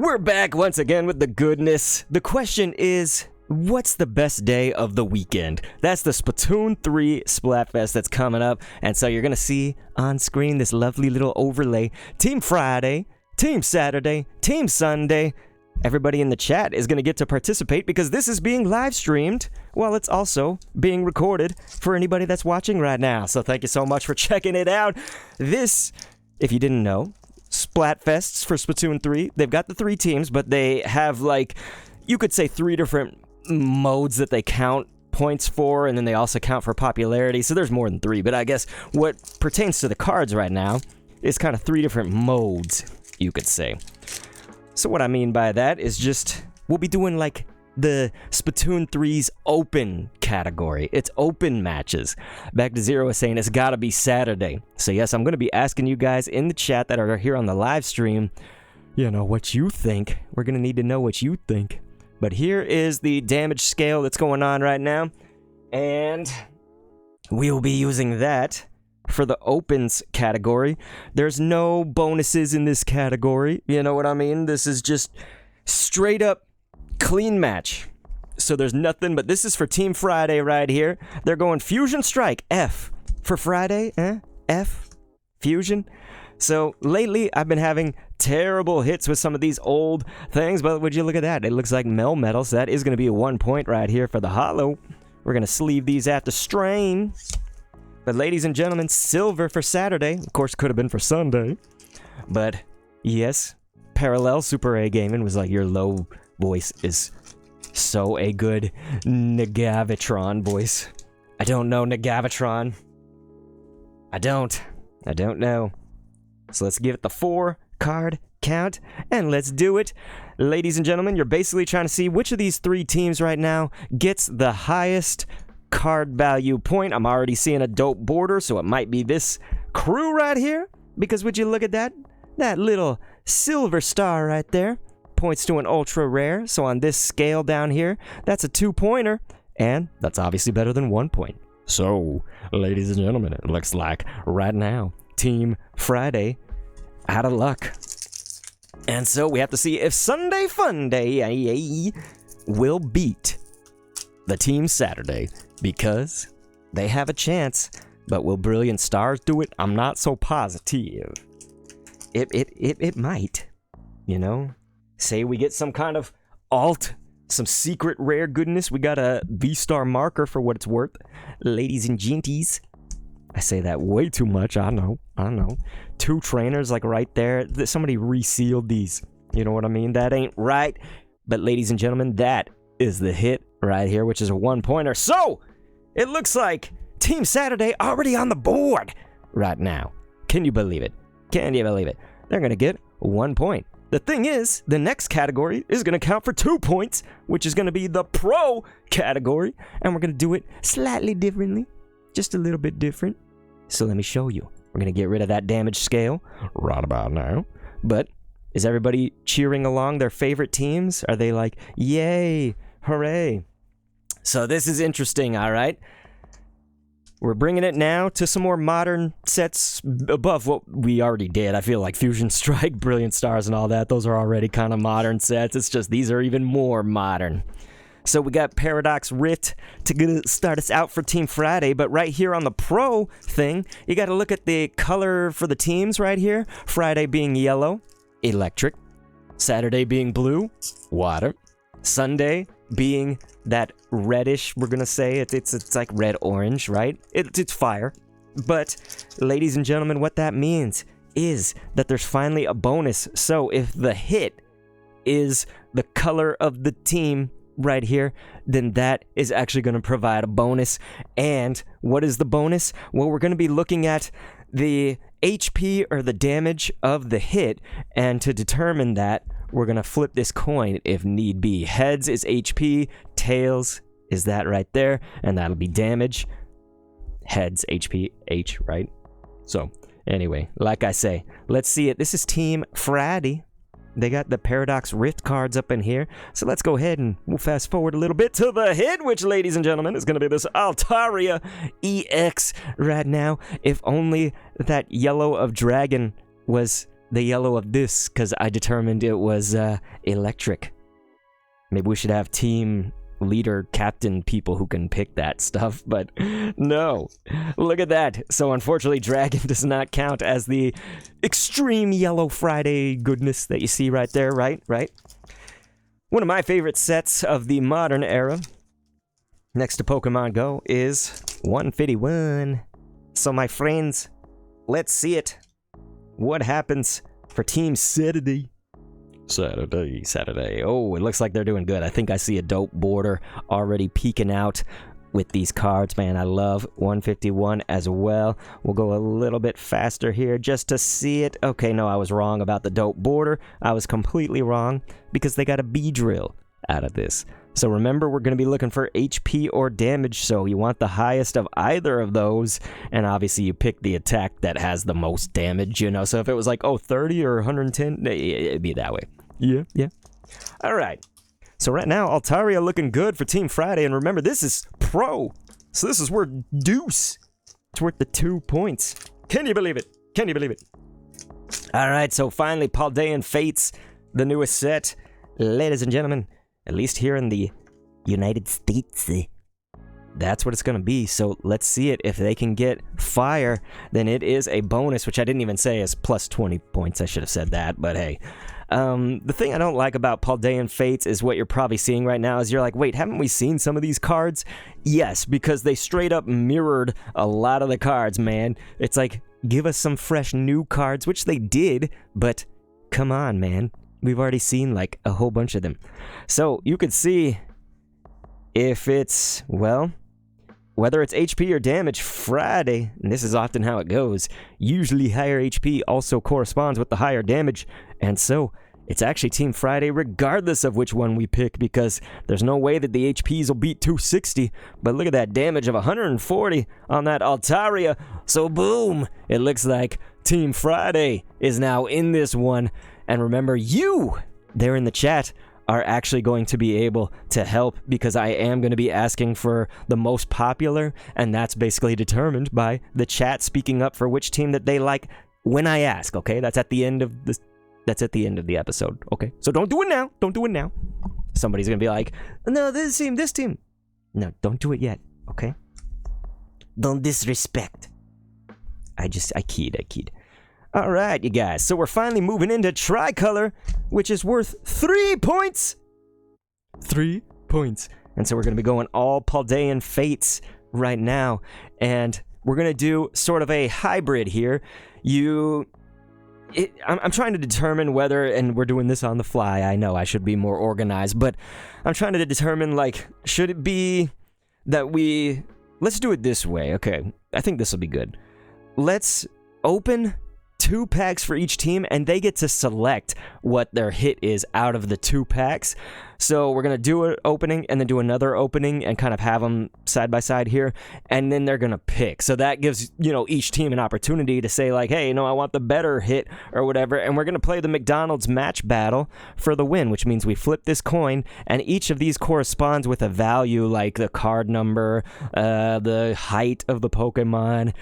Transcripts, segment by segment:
We're back once again with the goodness. The question is, what's the best day of the weekend? That's the Splatoon 3 Splatfest that's coming up. And so you're going to see on screen this lovely little overlay. Team Friday, Team Saturday, Team Sunday. Everybody in the chat is going to get to participate because this is being live streamed while it's also being recorded for anybody that's watching right now. So thank you so much for checking it out. This, if you didn't know, Splatfests for Splatoon 3, they've got the 3 teams, but they have, like, you could say 3 different modes that they count points for, and then they also count for popularity, so there's more than 3, but I guess what pertains to the cards right now is kind of 3 different modes, you could say. So what I mean by that is just, we'll be doing, like, the Splatoon 3's open category. It's open matches. Back to Zero was saying it's gotta be Saturday. So yes, I'm gonna be asking you guys in the chat that are here on the live stream, you know, what you think. We're gonna need to know what you think. But here is the damage scale that's going on right now. And we will be using that for the opens category. There's no bonuses in this category. You know what I mean? This is just straight up clean match. So there's nothing, but this is for Team Friday right here. They're going Fusion Strike, F. For Friday, F, Fusion. So lately, I've been having terrible hits with some of these old things, but would you look at that? It looks like Melmetal, so that is going to be a 1 point right here for the Holo. We're going to sleeve these after Strain. But ladies and gentlemen, Silver for Saturday. Of course, could have been for Sunday. But yes, Parallel Super A Gaming was like, your low voice is so a good Negavitron voice. I don't know Negavitron. I don't know. So let's give it the 4 card count, and let's do it. Ladies and gentlemen, you're basically trying to see which of these 3 teams right now gets the highest card value point. I'm already seeing a dope border, so it might be this crew right here, because would you look at that? That little silver star right there points to an ultra rare, so on this scale down here, that's a 2-pointer, and that's obviously better than 1 point. So, ladies and gentlemen, it looks like right now, Team Friday out of luck. And so we have to see if Sunday Fun Day will beat the Team Saturday, because they have a chance, but will Brilliant Stars do it? I'm not so positive. It might, you know? Say we get some kind of alt, some secret rare goodness. We got a V-Star marker for what it's worth. Ladies and genties. I say that way too much, I know. 2 trainers, like, right there. Somebody resealed these. You know what I mean? That ain't right. But ladies and gentlemen, that is the hit right here, which is a 1-pointer. So, it looks like Team Saturday already on the board right now. Can you believe it? Can you believe it? They're going to get 1 point. The thing is, the next category is going to count for 2 points, which is going to be the Pro category, and we're going to do it slightly differently, just a little bit different. So let me show you. We're going to get rid of that damage scale right about now. But is everybody cheering along their favorite teams? Are they like, yay, hooray? So this is interesting, all right? We're bringing it now to some more modern sets above what we already did. I feel like Fusion Strike, Brilliant Stars, and all that, those are already kind of modern sets. It's just these are even more modern. So we got Paradox Rift to start us out for Team Friday, but right here on the Pro thing, you got to look at the color for the teams right here. Friday being yellow, electric. Saturday being blue, water. Sunday being that reddish, we're gonna say it's like red-orange, right? It's fire. But, ladies and gentlemen, what that means is that there's finally a bonus. So if the hit is the color of the team right here, then that is actually going to provide a bonus. And what is the bonus? Well, we're going to be looking at the HP or the damage of the hit, and to determine that, we're going to flip this coin if need be. Heads is HP, tails is that right there, and that'll be damage. Heads, HP, H, right? So, anyway, like I say, let's see it. This is Team Friday. They got the Paradox Rift cards up in here. So let's go ahead and we'll fast forward a little bit to the hit, which, ladies and gentlemen, is going to be this Altaria EX right now. If only that Yellow of Dragon was the yellow of this because I determined it was electric. Maybe we should have team leader, captain people who can pick that stuff, but no. Look at that. So unfortunately, Dragon does not count as the extreme Yellow Friday goodness that you see right there, right? One of my favorite sets of the modern era, next to Pokemon Go, is 151. So my friends, let's see it. What happens for Team Saturday? Saturday. Oh, it looks like they're doing good. I think I see a dope border already peeking out with these cards, man. I love 151 as well. We'll go a little bit faster here just to see it. Okay, no, I was wrong about the dope border. I was completely wrong because they got a B-drill out of this. So remember, we're going to be looking for HP or damage, so you want the highest of either of those, and obviously you pick the attack that has the most damage, you know, so if it was like, oh, 30 or 110, it'd be that way. Yeah. All right. So right now, Altaria looking good for Team Friday, and remember, this is Pro, so this is worth deuce. It's worth the 2 points. Can you believe it? All right, so finally, Paldean Fates, the newest set. Ladies and gentlemen, at least here in the United States, that's what it's going to be. So let's see it. If they can get fire, then it is a bonus, which I didn't even say is plus 20 points. I should have said that, but hey. The thing I don't like about Paldean Fates is what you're probably seeing right now is you're like, wait, haven't we seen some of these cards? Yes, because they straight up mirrored a lot of the cards, man. It's like, give us some fresh new cards, which they did, but come on, man. We've already seen, like, a whole bunch of them. So, you could see if it's, well, whether it's HP or damage, Friday, and this is often how it goes, usually higher HP also corresponds with the higher damage, and so it's actually Team Friday regardless of which one we pick, because there's no way that the HPs will beat 260, but look at that damage of 140 on that Altaria, so boom, it looks like Team Friday is now in this one. And remember, you there in the chat are actually going to be able to help, because I am going to be asking for the most popular, and that's basically determined by the chat speaking up for which team that they like when I ask, okay? That's at the end of the episode, okay? So don't do it now. Somebody's going to be like, no, this team. No, don't do it yet, okay? Don't disrespect. I keyed. All right, you guys. So we're finally moving into Tricolor, which is worth 3 points. 3 points. And so we're going to be going all Paldean Fates right now. And we're going to do sort of a hybrid here. I'm trying to determine whether, and we're doing this on the fly. I know I should be more organized, but I'm trying to determine, like, should it be that let's do it this way. Okay, I think this will be good. Let's open 2 packs for each team, and they get to select what their hit is out of the 2 packs. So we're going to do an opening and then do another opening and kind of have them side by side here, and then they're going to pick. So that gives, each team an opportunity to say like, hey, I want the better hit or whatever, and we're going to play the McDonald's match battle for the win, which means we flip this coin, and each of these corresponds with a value like the card number, the height of the Pokemon,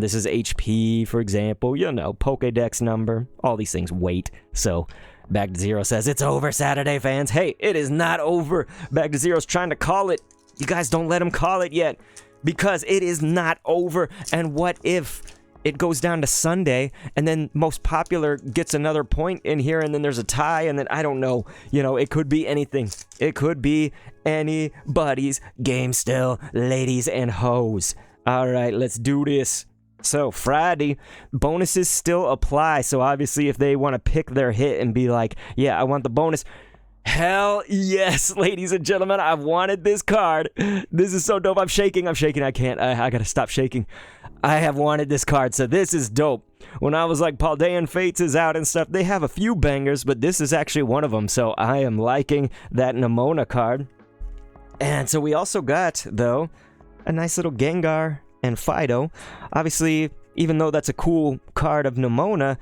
this is HP, for example, Pokedex number, all these things, weight. So Back to Zero says, it's over, Saturday fans. Hey, it is not over. Back to Zero's trying to call it. You guys don't let him call it yet, because it is not over. And what if it goes down to Sunday, and then most popular gets another point in here, and then there's a tie, and then I don't know. It could be anything. It could be anybody's game still, ladies and hoes. All right, let's do this. So Friday, bonuses still apply. So obviously if they want to pick their hit and be like, yeah, I want the bonus. Hell yes, ladies and gentlemen, I've wanted this card. This is so dope. I'm shaking. I can't. I gotta stop shaking. I have wanted this card, so this is dope. When I was like, Paldean Fates is out and stuff, they have a few bangers, but this is actually one of them. So I am liking that Nimona card. And so we also got, though, a nice little Gengar and Fido. Obviously, even though that's a cool card of Nimona,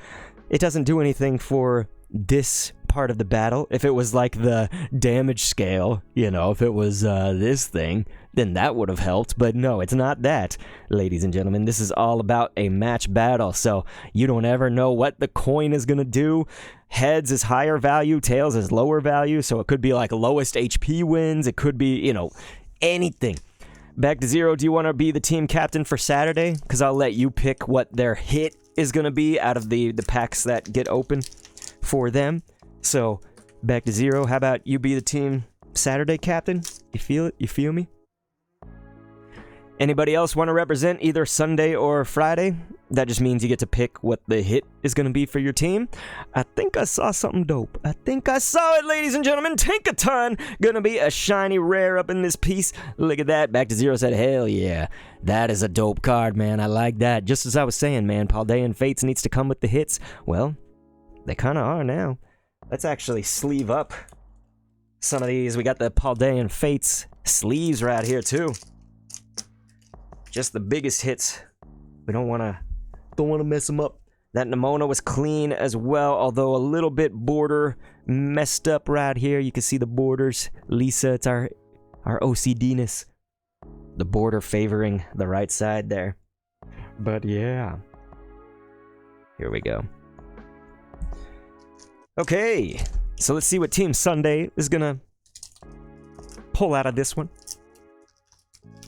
it doesn't do anything for this part of the battle. If it was like the damage scale, you know, if it was this thing, then that would have helped. But no, it's not that, ladies and gentlemen. This is all about a match battle, so you don't ever know what the coin is going to do. Heads is higher value, tails is lower value, so it could be like lowest HP wins. It could be, you know, anything. Back to Zero, do you want to be the team captain for Saturday? Because I'll let you pick what their hit is going to be out of the packs that get open for them. So, back to Zero, how about you be the team Saturday captain? You feel it? You feel me? Anybody else want to represent either Sunday or Friday? That just means you get to pick what the hit is going to be for your team. I think I saw something dope. I think I saw it, ladies and gentlemen. Tinkaton gonna be a shiny rare up in this piece. Look at that. Back to Zero said, hell yeah. That is a dope card, man. I like that. Just as I was saying, man, Paldean Fates needs to come with the hits. Well, they kind of are now. Let's actually sleeve up some of these. We got the Paldean Fates sleeves right here, too. Just the biggest hits. We don't want to mess them up. That Nimona was clean as well, although a little bit border messed up right here. You can see the borders. Lisa, it's our OCD-ness. The border favoring the right side there. But yeah. Here we go. Okay, so let's see what Team Sunday is gonna pull out of this one.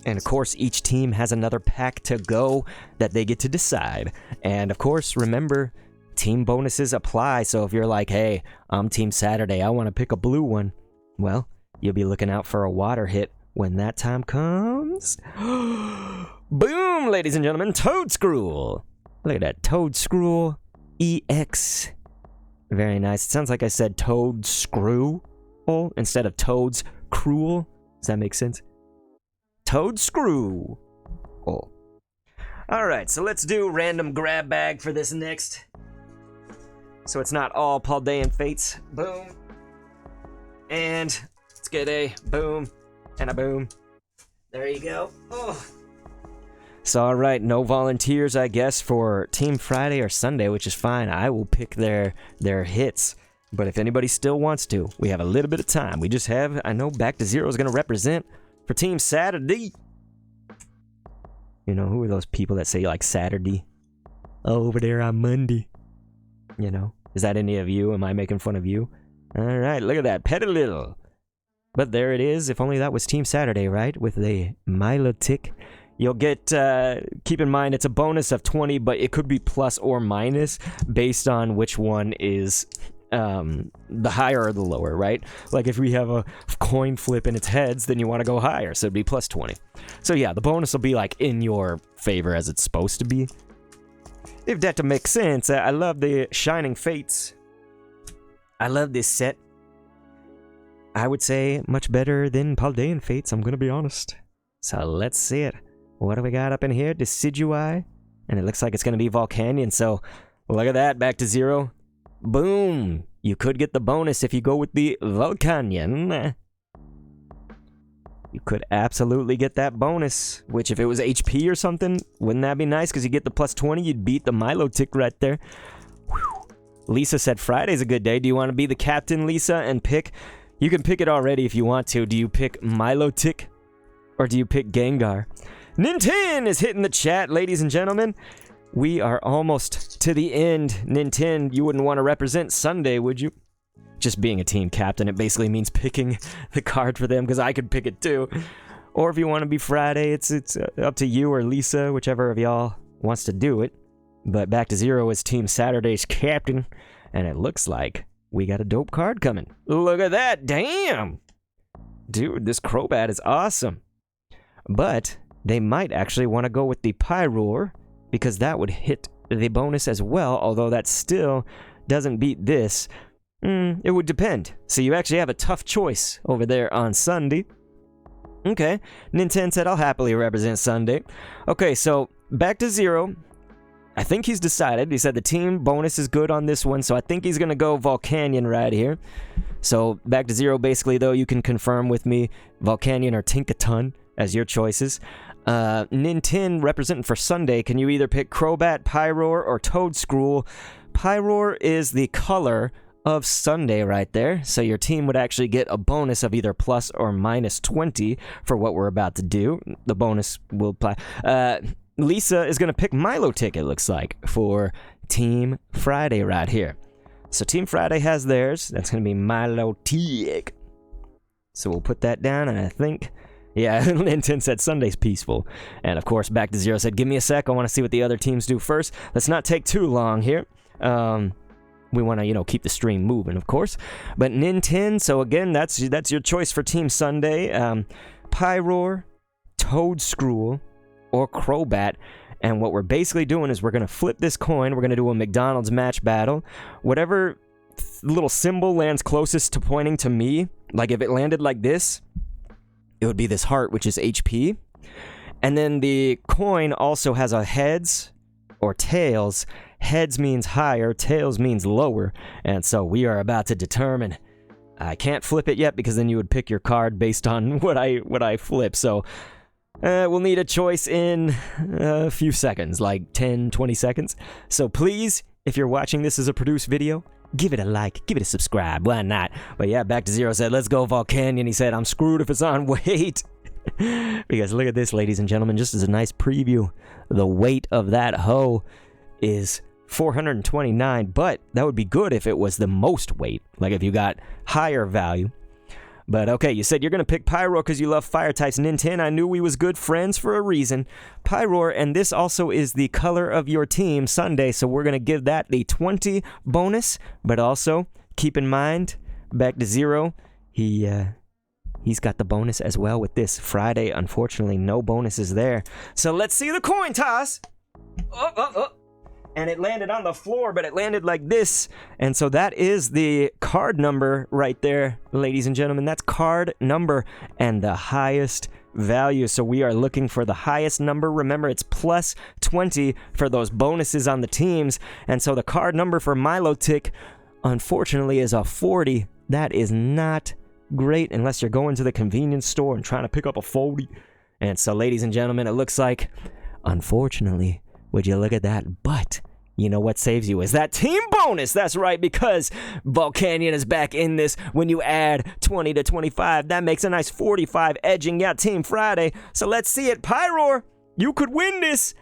And of course, each team has another pack to go that they get to decide. And of course, remember, team bonuses apply. So if you're like, hey, I'm Team Saturday, I want to pick a blue one. Well, you'll be looking out for a water hit when that time comes. Boom, ladies and gentlemen, Toadscrew. Look at that, Toadscrew EX. Very nice. It sounds like I said Toadscrew instead of Toad's Cruel. Does that make sense? Toadscrew. Oh. Alright, so let's do random grab bag for this next. So it's not all Paldean Fates. Boom. And let's get a boom and a boom. There you go. Oh. So alright, no volunteers, I guess, for Team Friday or Sunday, which is fine. I will pick their hits. But if anybody still wants to, we have a little bit of time. We just have, I know Back to Zero is going to represent for Team Saturday. You know, who are those people that say like Saturday? Over there on Monday. You know, is that any of you? Am I making fun of you? Alright, look at that. Pet a little. But there it is. If only that was Team Saturday, right? With the Milotic. You'll get, keep in mind, it's a bonus of 20, but it could be plus or minus based on which one is the higher or the lower, right? Like if we have a coin flip and it's heads, then you want to go higher, so it'd be plus 20. So yeah, the bonus will be like in your favor as it's supposed to be. If that to make sense, I love the Shining Fates. I love this set. I would say much better than Paldean Fates, I'm gonna be honest. So let's see it. What do we got up in here? Decidui. And it looks like it's gonna be Volcanion, so look at that, Back to Zero. Boom! You could get the bonus if you go with the Volcanion. You could absolutely get that bonus, which if it was HP or something, wouldn't that be nice? Because you get the plus 20, you'd beat the Milotic right there. Whew. Lisa said Friday's a good day. Do you want to be the captain, Lisa, and pick? You can pick it already if you want to. Do you pick Milotic or do you pick Gengar? Ninten is hitting the chat, ladies and gentlemen. We are almost to the end. Ninten, you wouldn't want to represent Sunday, would you? Just being a team captain, it basically means picking the card for them, because I could pick it too. Or if you want to be Friday, it's up to you or Lisa, whichever of y'all wants to do it. But Back to Zero is Team Saturday's captain, and it looks like we got a dope card coming. Look at that, damn! Dude, this Crobat is awesome. But they might actually want to go with the Pyroar, because that would hit the bonus as well, although that still doesn't beat this. It would depend. So you actually have a tough choice over there on Sunday. Okay, Nintendo said I'll happily represent Sunday. Okay, so Back to Zero. I think he's decided. He said the team bonus is good on this one, so I think he's going to go Volcanion right here. So Back to Zero, basically, though, you can confirm with me Volcanion or Tinkaton as your choices. Ninten representing for Sunday, can you either pick Crobat, Pyroar, or Toadscrew? Pyroar is the color of Sunday right there. So your team would actually get a bonus of either plus or minus 20 for what we're about to do. The bonus will apply. Lisa is going to pick Milotic, it looks like, for Team Friday right here. So Team Friday has theirs. That's going to be Milotic. So we'll put that down, and I think... Yeah, Linton said Sunday's peaceful. And of course, Back to Zero said, give me a sec, I want to see what the other teams do first. Let's not take too long here. We want to, keep the stream moving, of course. But Ninten, so again, that's your choice for Team Sunday. Pyroar, Toadscrew, or Crobat. And what we're basically doing is we're going to flip this coin. We're going to do a McDonald's match battle. Whatever little symbol lands closest to pointing to me, like if it landed like this, it would be this heart, which is HP. And then the coin also has a heads or tails. Heads means higher, tails means lower. And so we are about to determine. I can't flip it yet because then you would pick your card based on what I flip. So we'll need a choice in a few seconds, like 10, 20 seconds. So please, if you're watching this as a produced video, give it a like, give it a subscribe, why not? But yeah, Back to Zero said, let's go Volcanion. He said, I'm screwed if it's on weight. Because look at this, ladies and gentlemen, just as a nice preview, the weight of that hoe is 429, but that would be good if it was the most weight, like if you got higher value. But okay, you said you're going to pick Pyroar because you love fire types. Ninten, I knew we was good friends for a reason. Pyroar, and this also is the color of your team Sunday, so we're going to give that the 20 bonus. But also, keep in mind, Back to Zero, he's got the bonus as well with this. Friday, unfortunately, no bonuses there. So let's see the coin toss. And it landed on the floor, but it landed like this. And so that is the card number right there, ladies and gentlemen. That's card number and the highest value. So we are looking for the highest number. Remember, it's plus 20 for those bonuses on the teams. And so the card number for Milotic, unfortunately, is a 40. That is not great unless you're going to the convenience store and trying to pick up a 40. And so, ladies and gentlemen, it looks like, unfortunately, would you look at that? But you know what saves you is that team bonus. That's right, because Volcanion is back in this. When you add 20 to 25, that makes a nice 45, edging out Team Friday. So let's see it. Pyroar, you could win this.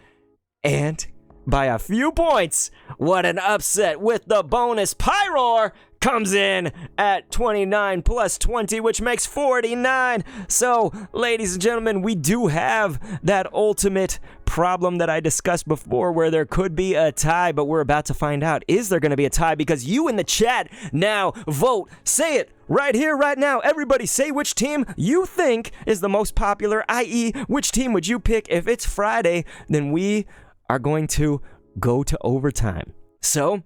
And by a few points, what an upset with the bonus. Pyroar comes in at 29 plus 20, which makes 49. So, ladies and gentlemen, we do have that ultimate problem that I discussed before where there could be a tie, but we're about to find out. Is there going to be a tie? Because you in the chat now vote. Say it right here, right now. Everybody say which team you think is the most popular, i.e., which team would you pick? If it's Friday, then we are going to go to overtime. So,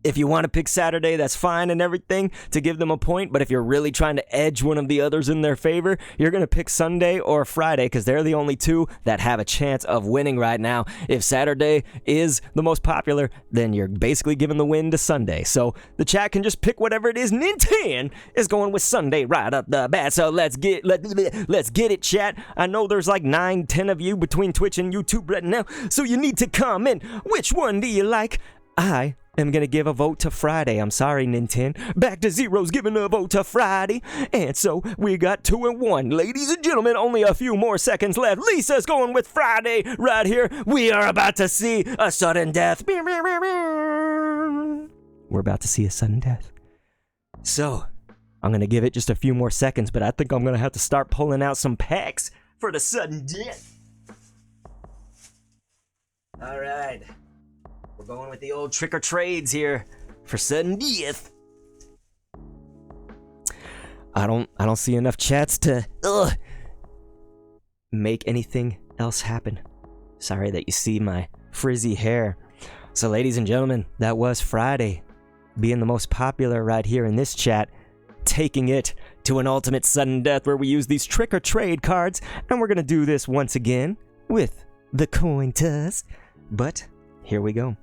if you want to pick Saturday, that's fine and everything to give them a point. But if you're really trying to edge one of the others in their favor, you're going to pick Sunday or Friday because they're the only two that have a chance of winning right now. If Saturday is the most popular, then you're basically giving the win to Sunday. So the chat can just pick whatever it is. Ninten is going with Sunday right up the bat. So let's get it, chat. I know there's like 9, 10 of you between Twitch and YouTube right now. So you need to comment. Which one do you like? I'm going to give a vote to Friday. I'm sorry, Ninten. Back to Zero's giving a vote to Friday. And so we got 2 and 1. Ladies and gentlemen, only a few more seconds left. Lisa's going with Friday right here. We are about to see a sudden death. We're about to see a sudden death. So, I'm going to give it just a few more seconds, but I think I'm going to have to start pulling out some packs for the sudden death. All right. We're going with the old trick or trades here for sudden death. I don't see enough chats to make anything else happen. Sorry that you see my frizzy hair. So ladies and gentlemen, that was Friday being the most popular right here in this chat, taking it to an ultimate sudden death where we use these trick or trade cards, and we're gonna do this once again with the coin toss. But here we go.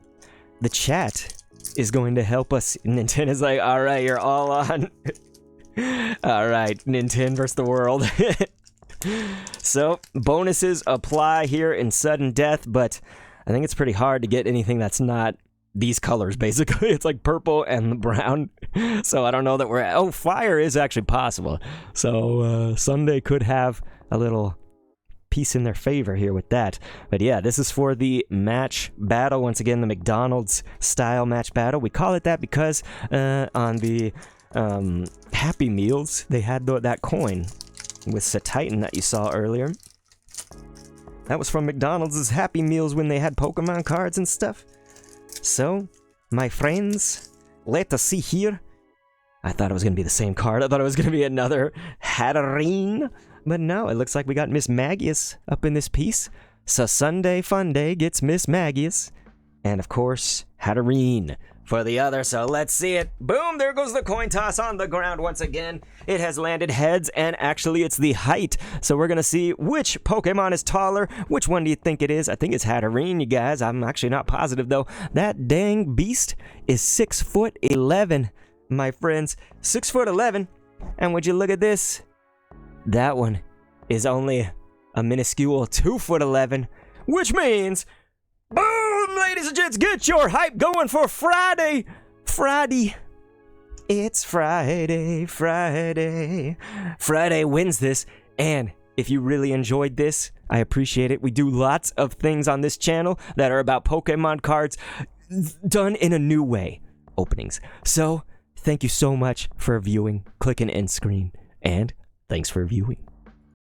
The chat is going to help us. Ninten is like, all right, you're all on. All right, Ninten versus the world. So, bonuses apply here in sudden death, but I think it's pretty hard to get anything that's not these colors, basically. It's like purple and brown. So I don't know that we're at... Oh, fire is actually possible. So Sunday could have a little piece in their favor here with that. But yeah, this is for the match battle. Once again, the McDonald's style match battle. We call it that because on the Happy Meals, they had that coin with Titan that you saw earlier. That was from McDonald's Happy Meals when they had Pokemon cards and stuff. So, my friends, let us see here. I thought it was going to be the same card. I thought it was going to be another Hatterene. But no, it looks like we got Miss Magius up in this piece. So Sunday Funday gets Miss Magius. And of course, Hatterene for the other. So let's see it. Boom, there goes the coin toss on the ground once again. It has landed heads, and actually it's the height. So we're going to see which Pokemon is taller. Which one do you think it is? I think it's Hatterene, you guys. I'm actually not positive, though. That dang beast is 6'11", my friends. 6'11". And would you look at this? That one is only a minuscule 2'11", which means... Boom, ladies and gents, get your hype going for Friday. Friday. It's Friday, Friday. Friday wins this, and if you really enjoyed this, I appreciate it. We do lots of things on this channel that are about Pokemon cards done in a new way. Openings. So, thank you so much for viewing, clicking end screen, and thanks for viewing.